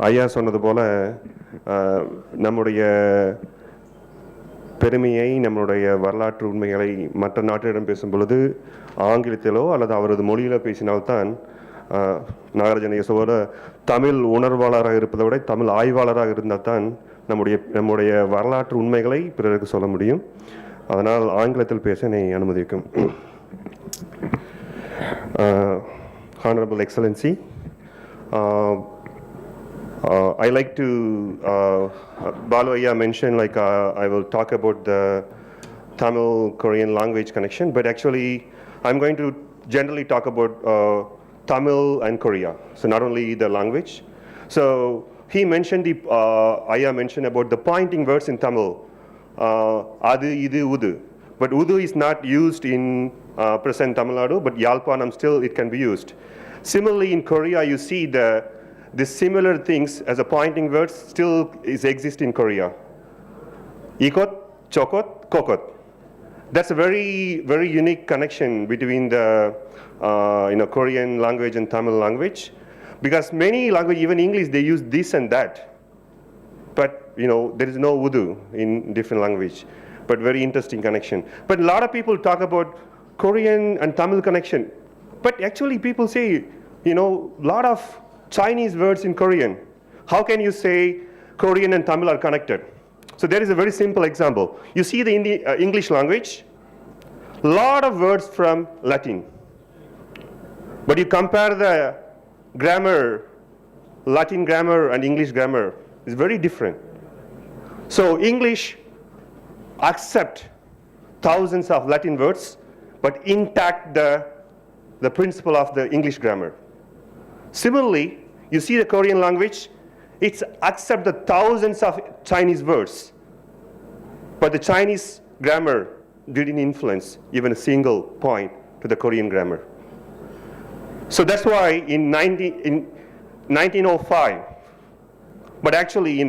ஐயா சொன்னது போல் நம்முடைய பெருமையை, நம்முடைய வரலாற்று உண்மைகளை மற்ற நாட்டிடம் பேசும் பொழுது ஆங்கிலத்திலோ அல்லது அவரது மொழியில் பேசினால்தான் நாகராஜன் போல தமிழ் உணர்வாளராக இருப்பதை விட தமிழ் ஆய்வாளராக இருந்தால் தான் நம்முடைய வரலாற்று உண்மைகளை பிறருக்கு சொல்ல முடியும். அதனால் ஆங்கிலத்தில் பேச என்னை அனுமதிக்கும். Honorable Excellency, I like to, Balu Ayya mentioned I will talk about the Tamil-Korean language connection, but actually I'm going to generally talk about Tamil and Korea, so not only the language. So he mentioned, Ayya mentioned about the pointing words in Tamil, adu, idu, udu, but udu is not used in present Tamil Nadu, but Yalpanam still it can be used. Similarly in Korea you see the similar things as a pointing words still exist in Korea. Ikot, chokot, kokot. That's a very, very unique connection between the Korean language and Tamil language, because many language, even English, they use this and that. But there is no Urdu in different language. But very interesting connection. But a lot of people talk about Korean and Tamil connection. But actually people say, lot of Chinese words in Korean. How can you say Korean and Tamil are connected? So there is a very simple example. You see the English language, lot of words from Latin. But you compare the grammar, Latin grammar and English grammar, it's very different. So English accept thousands of Latin words, but intact the principle of the English grammar. Similarly, you see the Korean language, it's accept the thousands of Chinese words, but the Chinese grammar didn't influence even a single point to the Korean grammar. So that's why in 1905, but actually,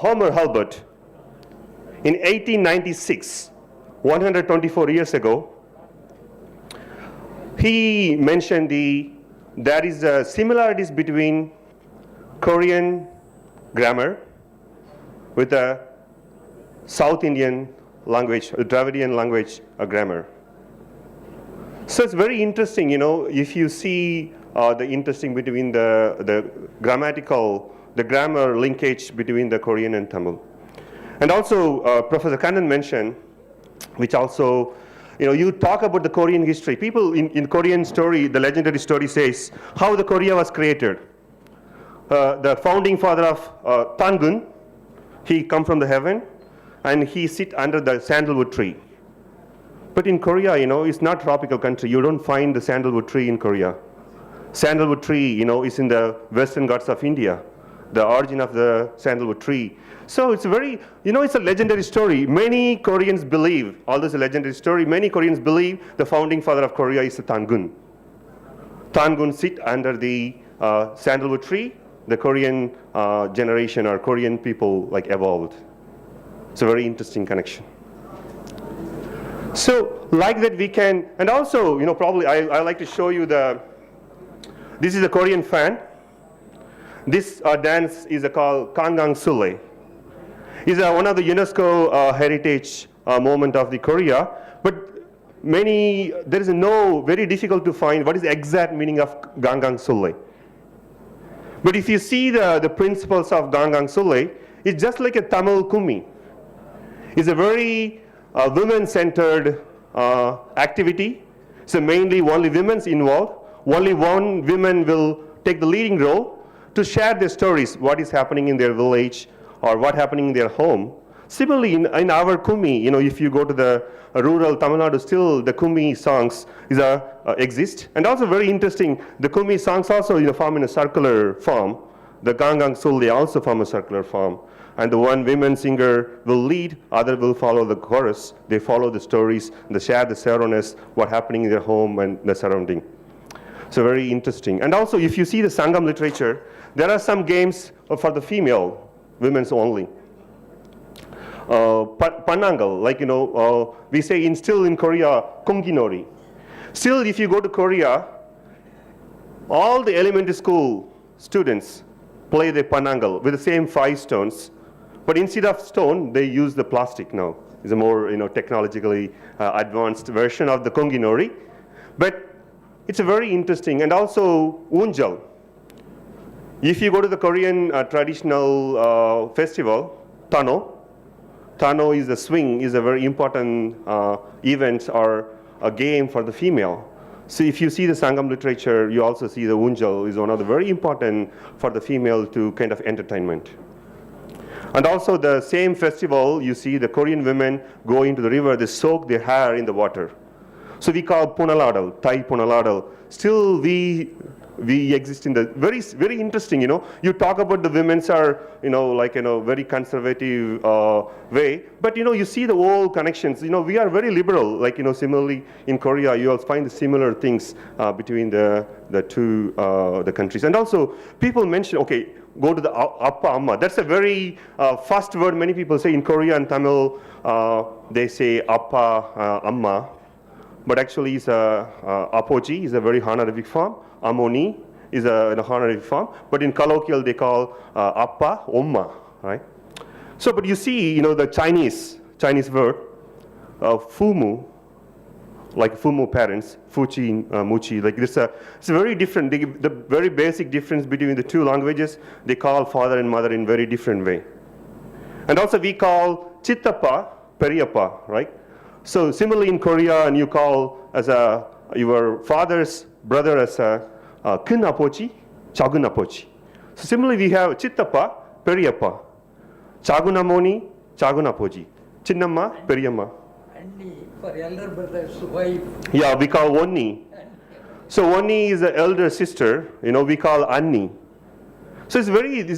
Homer Hilbert, in 1896, 124 years ago, he mentioned there is similarities between Korean grammar with the South Indian language, Dravidian language grammar. So it's very interesting, if you see the interesting between the grammar linkage between the Korean and Tamil. And also, Professor Kannan mentioned, which also, you talk about the Korean history. People in Korean story, the legendary story says how the Korea was created. The founding father of Tangun, he come from the heaven, and he sit under the sandalwood tree. But in Korea, it's not tropical country. You don't find the sandalwood tree in Korea. Sandalwood tree, is in the Western Ghats of India, the origin of the sandalwood tree. So it's it's a legendary story. Many Koreans believe, although it's a legendary story, many Koreans believe the founding father of Korea is the Tangun. Tangun sit under the sandalwood tree, the Korean generation or Korean people evolved. It's a very interesting connection. So like that we can, and also, probably I like to show you this is a Korean fan. This dance is called Gangang Sule. It's one of the UNESCO heritage moment of the Korea, but there is very difficult to find what is the exact meaning of Gangang Sule. But if you see the principles of Gangang Sule, it's just like a Tamil Kumi. It's a very women-centered activity. So mainly only women's involved. Only one woman will take the leading role to share their stories, what is happening in their village or what happening in their home. Similarly, in our Kumi, if you go to the rural Tamil Nadu, still the Kumi songs exist. And also very interesting, the Kumi songs also form in a circular form. The Gangang Sul, they also form a circular form. And the one women singer will lead, other will follow the chorus. They follow the stories, they share the thoroughness, what happening in their home and the surrounding. So very interesting. And also, if you see the Sangam literature, there are some games for the female, women's only. Panangal, we say still in Korea, Konginori. Still, if you go to Korea, all the elementary school students, play the panangal with the same 5 stones. But instead of stone, they use the plastic now. It's a more technologically advanced version of the konginori. But it's a very interesting, and also unjal. If you go to the Korean traditional festival, Tano is a swing, is a very important event or a game for the female. So if you see the Sangam literature, you also see the unjal is one of the very important for the female to kind of entertainment. And also the same festival, you see the Korean women go into the river, they soak their hair in the water. So we call punaladal, Thai punaladal. Still we exist in the very interesting, you talk about the women's are, very conservative way, but you see the old connections, we are very liberal, similarly in Korea, you will find the similar things between the two the countries. And also people mention, okay, go to the appa amma, that's a very first word many people say in Korea and Tamil, they say appa amma, but actually it's apoji is a very honorific form. Amoni is an honorific form, but in colloquial they call appa, omma, right? So, but you see, the Chinese word, fumu, like fumu parents, fuchi, muchi, like this. It's very different. The very basic difference between the two languages, they call father and mother in very different way. And also we call chittappa, periappa, right? So similarly in Korea, and you call as your father's brother as 큰 아버지, 작은 아버지. So similarly, we have chittappa, periappa, 작은 어머니, 작은 아버지, 친엄마, பெரியம்마. Anni for elder brother's wife. Yeah, we call Onni. So Onni is the elder sister. We call Anni. So it's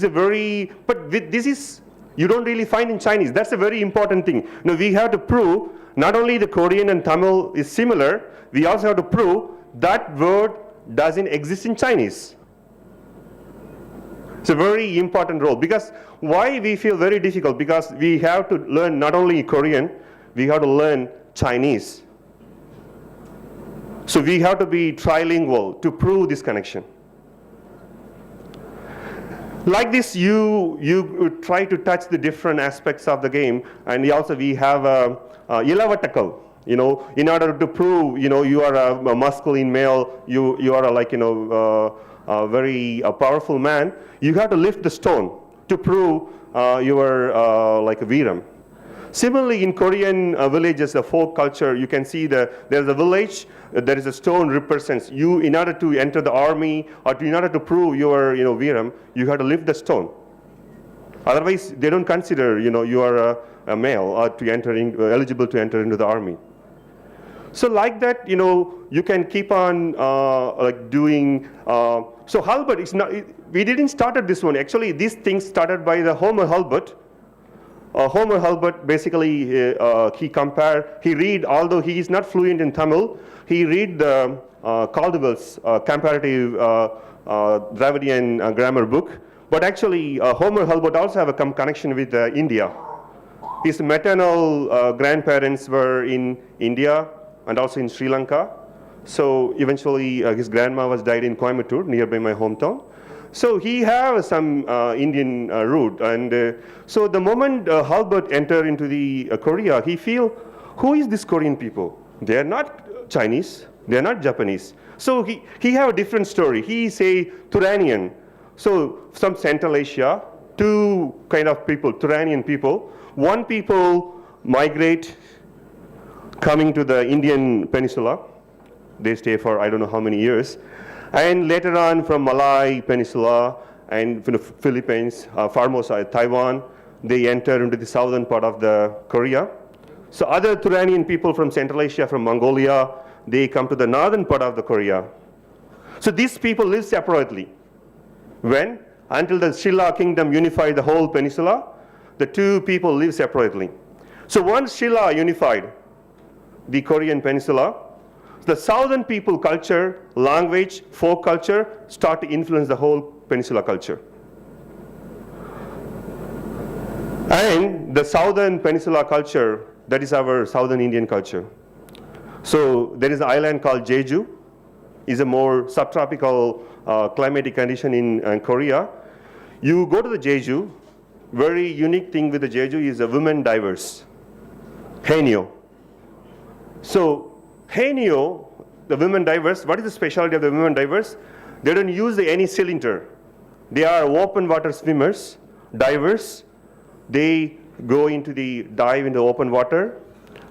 a very. But this is you don't really find in Chinese. That's a very important thing. We have to prove not only the Korean and Tamil is similar. We also have to prove that word doesn't exist in Chinese. It's a very important role, because why we feel very difficult, because we have to learn not only Korean, we have to learn Chinese. So we have to be trilingual to prove this connection. Like this, you try to touch the different aspects of the game, and also we have ilavatakal. In order to prove, you are a masculine male, you are a very powerful man, you have to lift the stone to prove you are like a Viram. Similarly, in Korean villages, the folk culture, you can see there's a village, there is a stone represents you. In order to enter the army or in order to prove you are Viram, you have to lift the stone. Otherwise, they don't consider you are a male or eligible to enter into the army. So like that, you can keep on doing. So Halbert is not. We didn't start this one. Actually, these things started by the Homer Halbert. Homer Halbert basically he read, although he is not fluent in Tamil, he read the Caldwell's comparative Dravidian grammar book. But actually, Homer Halbert also have a connection with India. His maternal grandparents were in India and also in Sri Lanka. So eventually his grandma was died in Coimbatore, nearby my hometown. So he has some Indian root. And so the moment Halbert entered into the Korea, he feel, who is this Korean people? They are not Chinese, they are not Japanese. So he have a different story. He say Turanian. So from Central Asia, two kind of people, Turanian people. One people migrate coming to the Indian peninsula. They stay for I don't know how many years. And later on from Malay Peninsula and from the Philippines, Formosa, Taiwan, they enter into the southern part of the Korea. So other Turanian people from Central Asia, from Mongolia, they come to the northern part of the Korea. So these people live separately. When? Until the Shilla kingdom unified the whole peninsula, the two people live separately. So once Shilla unified the Korean peninsula, the southern people culture, language, folk culture start to influence the whole peninsula culture. And the southern peninsula culture, that is our southern Indian culture. So there is an island called Jeju, is a more subtropical climatic condition in Korea. You go to the Jeju, very unique thing with the Jeju is the women divers, Haenyo. So Haenyo, the women divers, what is the specialty of the women divers? They don't use any cylinder. They are open water swimmers, divers. They go dive into open water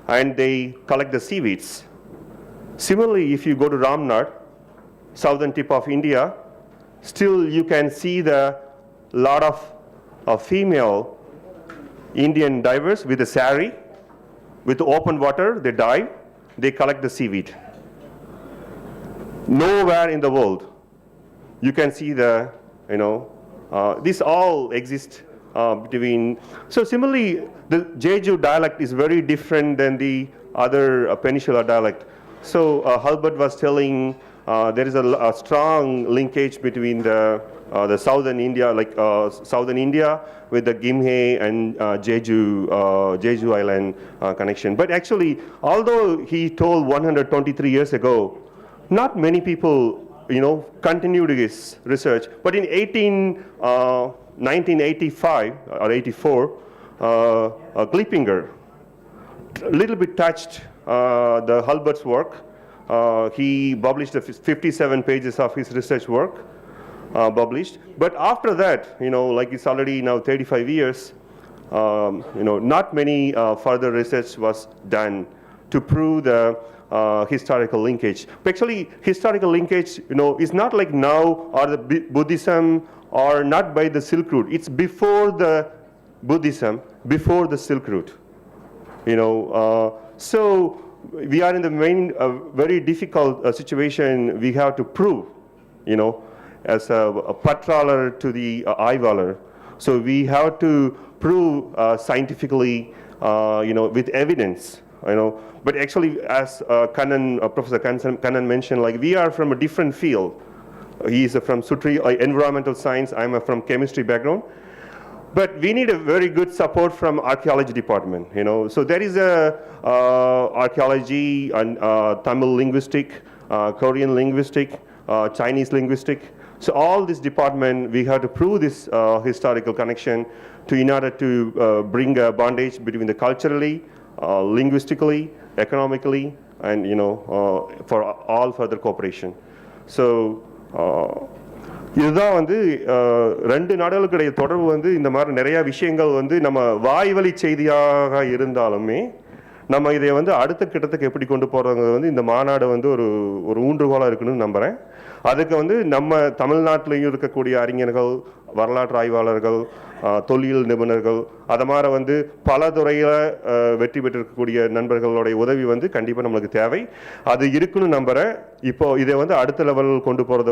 and they collect the seaweeds. Similarly, if you go to Ramnath, southern tip of India, still you can see the lot of female Indian divers with a sari, with open water, they dive, they collect the seaweed. Nowhere in the world you can see this all exists between. So similarly, the Jeju dialect is very different than the other peninsular dialect. So Halbert was telling there is a strong linkage between the southern India, southern India with the Gimhae and Jeju Island connection. But actually, although he told 123 years ago, not many people continued his research. But in 1985 or 84, Glippinger a little bit touched the Halbert's work. He published 57 pages of his research work published. But after that, it's already now 35 years, not many further research was done to prove the historical linkage. But actually, historical linkage, is not like now or the Buddhism or not by the Silk Route. It's before the Buddhism, before the Silk Route. So we are in the very difficult situation. We have to prove, as a patraller to the Aivalar. So we have to prove scientifically, with evidence, But actually, as Professor Kannan mentioned, we are from a different field. He is from Sutri, environmental science. I'm from chemistry background. But we need a very good support from archaeology department, So there is a archaeology and Tamil linguistic, Korean linguistic, Chinese linguistic. So all this department, we have to prove this historical connection in order to bring a bondage between the culturally, linguistically, economically, and for all further cooperation. So இதுதான் ரெண்டு நாடுகளுக்கு தொடர்பு இந்த மாதிரி நிறைய விஷயங்கள் நம்ம வாய்வழி செய்தியாக இருந்தாலுமே நம்ம இதை அடுத்த கிட்டத்துக்கு எப்படி கொண்டு போறது இந்த மாநாடு ஒரு ஊன்றுகோலா இருக்குன்னு நம்புறேன். அதுக்கு நம்ம தமிழ்நாட்டிலையும் இருக்கக்கூடிய அறிஞர்கள், வரலாற்று ஆய்வாளர்கள், தொல்லியல் நிபுணர்கள், அத மாதிரி பல துறையில வெற்றி பெற்றிருக்கக்கூடிய நண்பர்களுடைய உதவி கண்டிப்பா நமக்கு தேவை. அது இருக்குன்னு நம்புறேன். இப்போ இதை அடுத்த லெவல் கொண்டு போறது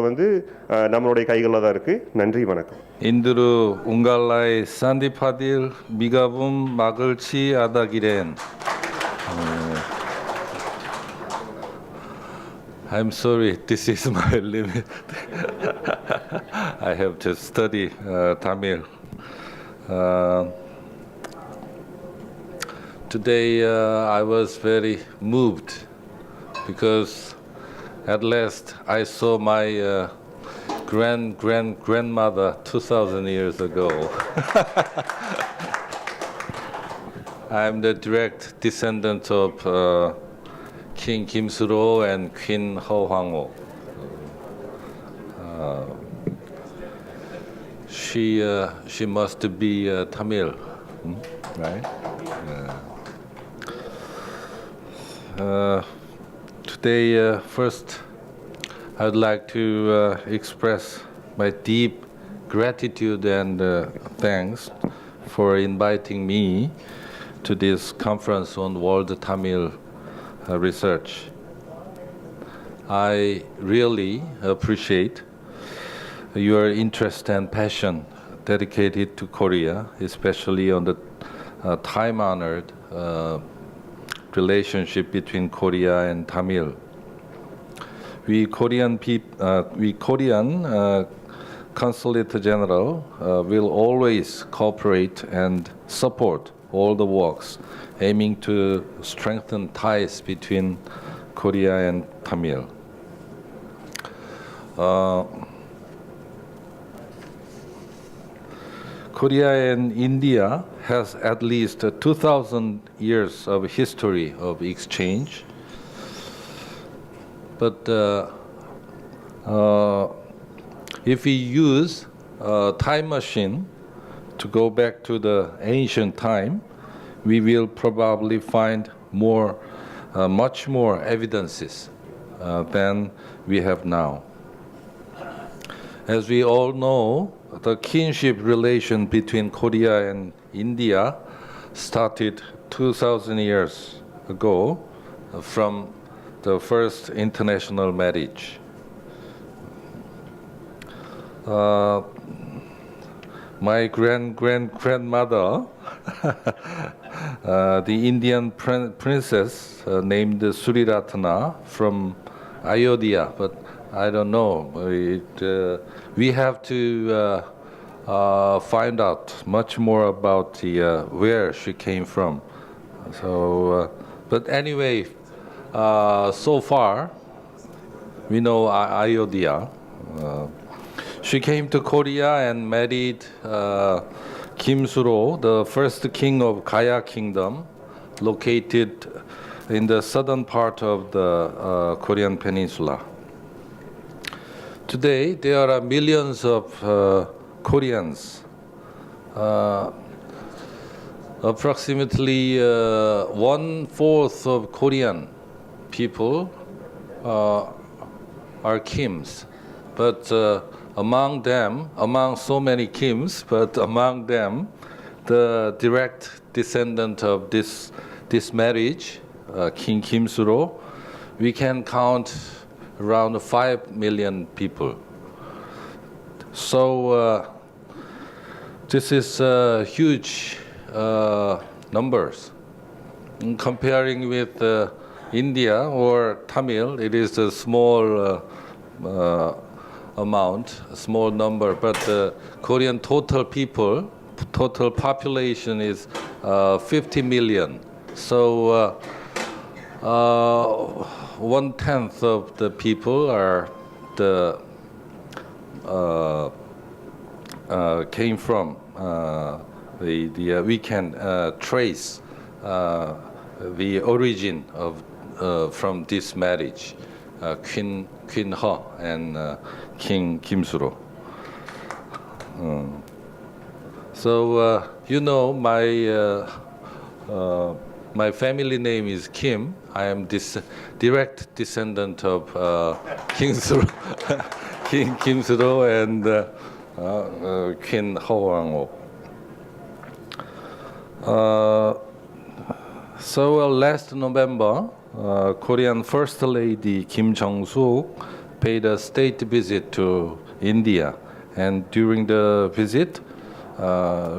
நம்மளுடைய கைகளில் தான் இருக்கு. நன்றி, வணக்கம். 인두루 웅갈라의 산디파딜 미가붐 마글치 아다기렌. I'm sorry, this is my limit. I have to study Tamil. Today I was very moved because at last I saw my grandmother 2,000 years ago. I'm the direct descendant of King Kim Suro and Queen Ho Hwang-ho. She must be Tamil, right? Today, first, I would like to express my deep gratitude and thanks for inviting me to this conference on World Tamil research. I really appreciate your interest and passion dedicated to Korea, especially on the time-honored relationship between Korea and Tamil. We Korean Consulate General will always cooperate and support all the works aiming to strengthen ties between Korea and Tamil. Korea and India has at least 2,000 years of history of exchange. But if we use a time machine to go back to the ancient time, we will probably find much more evidences than we have now. As we all know, the kinship relation between Korea and India started 2,000 years ago from the first international marriage. My grandmother, the Indian princess named Suriratna from Ayodhya, but I don't know. We have to find out much more about where she came from. So, but anyway, so far we know Ayodhya. She came to Korea and married Kim Suro, the first king of Gaya Kingdom, located in the southern part of the Korean peninsula. Today, there are millions of Koreans. Approximately 1/4 of Korean people are Kims, but among so many Kims, but among them, the direct descendant of this marriage, King Kim Suro, we can count around 5 million people. So this is huge numbers. In comparing with India or Tamil, it is a small amount, a small number, but the Korean total population is 50 million. So 1/10 of the people are came from we can trace the origin of from this marriage, Queen He and King Kim Suro. So you know, my family name is Kim. I am direct descendant of King Suro, King Kim Suro and Queen Hwang-ho. So last November, Korean First Lady Kim Jong-suk paid a state visit to India, and during the visit,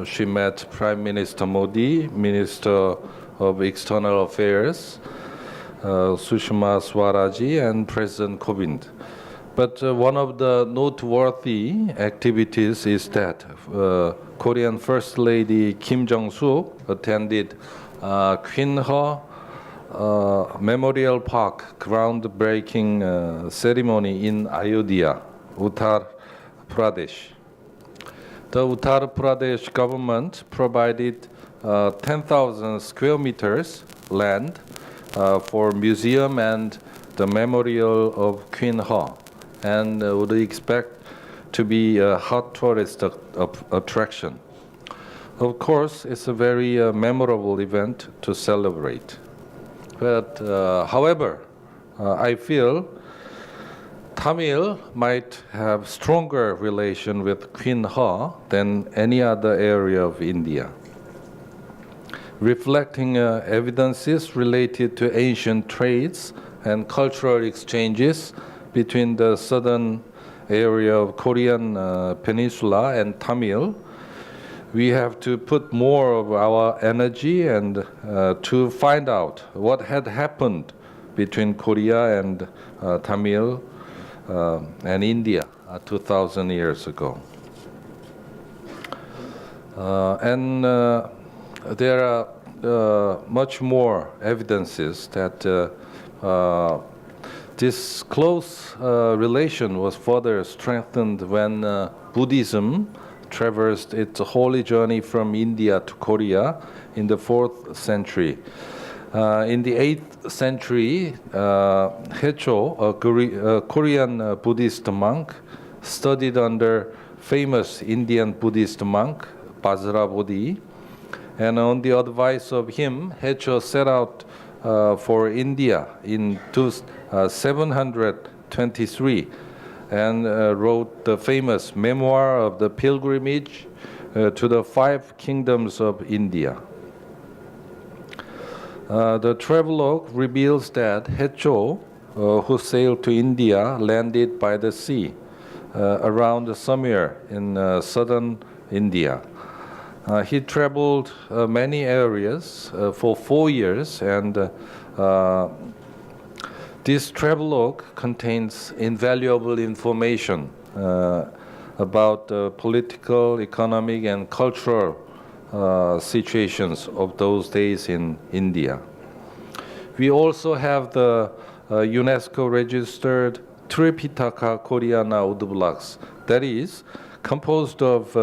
she met Prime Minister Modi, Minister of External Affairs, Sushma Swaraji, and President Kovind. But one of the noteworthy activities is that Korean First Lady Kim Jong-suk attended Queen He Memorial Park groundbreaking ceremony in Ayodhya, Uttar Pradesh. The Uttar Pradesh government provided 10,000 square meters land for museum and the memorial of Queen He, and would expect to be a hot tourist attraction. Of course, it's a very memorable event to celebrate. But however, I feel Tamil might have stronger relation with Queen He than any other area of India, reflecting evidences related to ancient trades and cultural exchanges between the southern area of Korean peninsula and Tamil. We have to put more of our energy and to find out what had happened between Korea and Tamil and India 2,000 years ago. And there are much more evidences that this close relation was further strengthened when Buddhism traversed its holy journey from India to Korea in the 4th century. In the 8th century, Haecho, a Korean Buddhist monk, studied under famous Indian Buddhist monk Vajrabodhi, and on the advice of him, Haecho set out for India in 723 and wrote the famous memoir of the pilgrimage to the 5 kingdoms of India. The travelogue reveals that Haecho, who sailed to India, landed by the sea around somewhere in southern India. He traveled many areas for 4 years, and this travelogue contains invaluable information about the political, economic, and cultural situations of those days in India. We also have the UNESCO registered Tripitaka Koreana wood blocks, that is composed of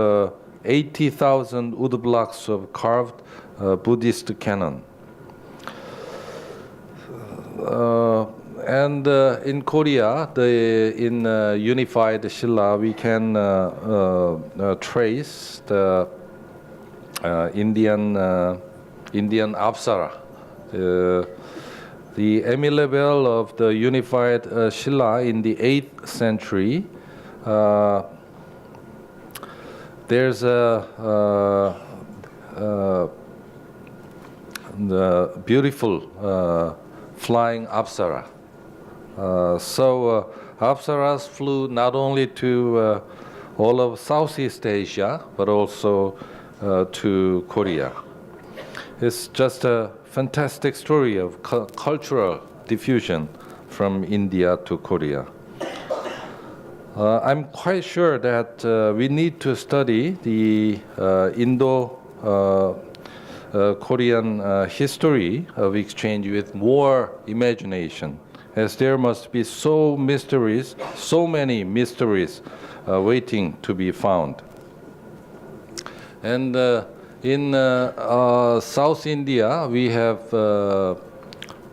80,000 wood blocks of carved Buddhist canon. And in Korea, in unified Shilla, we can trace the Indian Apsara. The Emmy level of the unified Shilla in the 8th century. There's the beautiful flying Apsara. So Apsaras flew not only to all of Southeast Asia, but also to Korea. It's just a fantastic story of cultural diffusion from India to Korea. I'm quite sure that we need to study the Indo-Korean history of exchange with more imagination, as there must be so many mysteries waiting to be found. And in South India, we have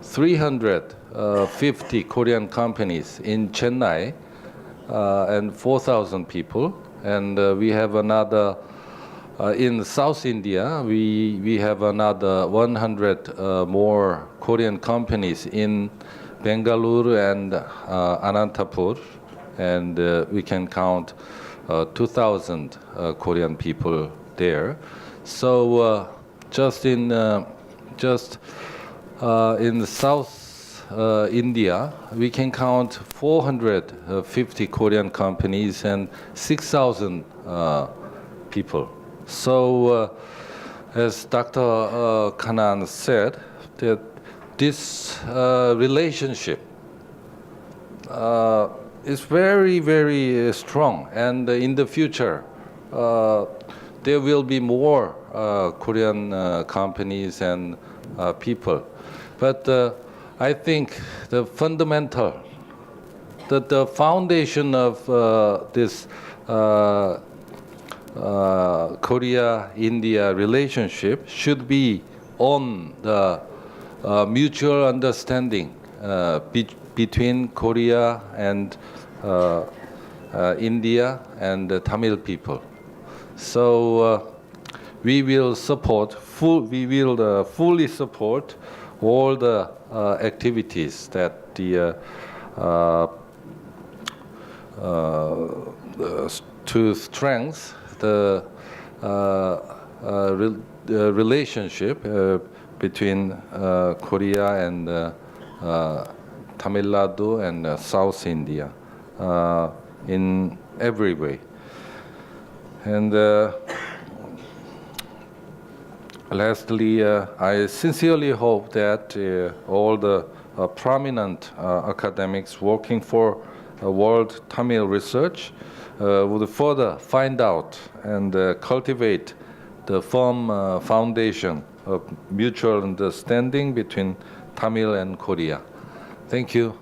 350 Korean companies in Chennai, and 4,000 people. And we have another, in South India, we have another 100 more Korean companies in Bengaluru and Anantapur. And we can count 2,000 Korean people there. So just in South India, we can count 450 Korean companies and 6,000 people. So, as Dr. Kanan said, that this relationship is very, very strong, and in the future, there will be more Korean companies and people. But I think the fundamental, the foundation of this Korea-India relationship should be on the mutual understanding between Korea and India and the Tamil people. So we will fully support all the activities that the to strengthen the relationship between Korea and Tamil Nadu and South India in every way. And lastly, I sincerely hope that all the prominent academics working for World Tamil Research would further find out and cultivate the firm foundation of mutual understanding between Tamil and Korea. Thank you.